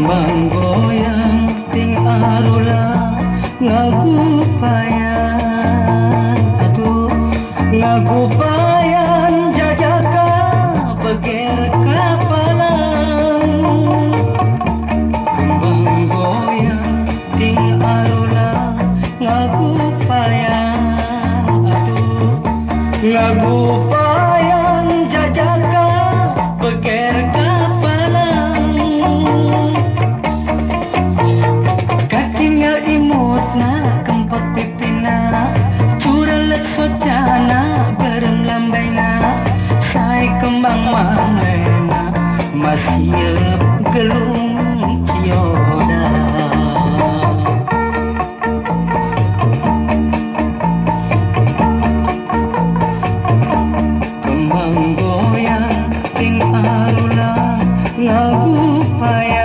kembang goyang ting arula ngagupayan, aduh ngagupayan jajaka beger kapalang. Kembang goyang ting arula ngagupayan, aduh ngagupayan jajaka beger kapalang. Katinggal imut na kempot pipina, curalet socana berem lambaina, say kembang manglena masih gelung cioda. Kembang goyang ting arula ngagupayan,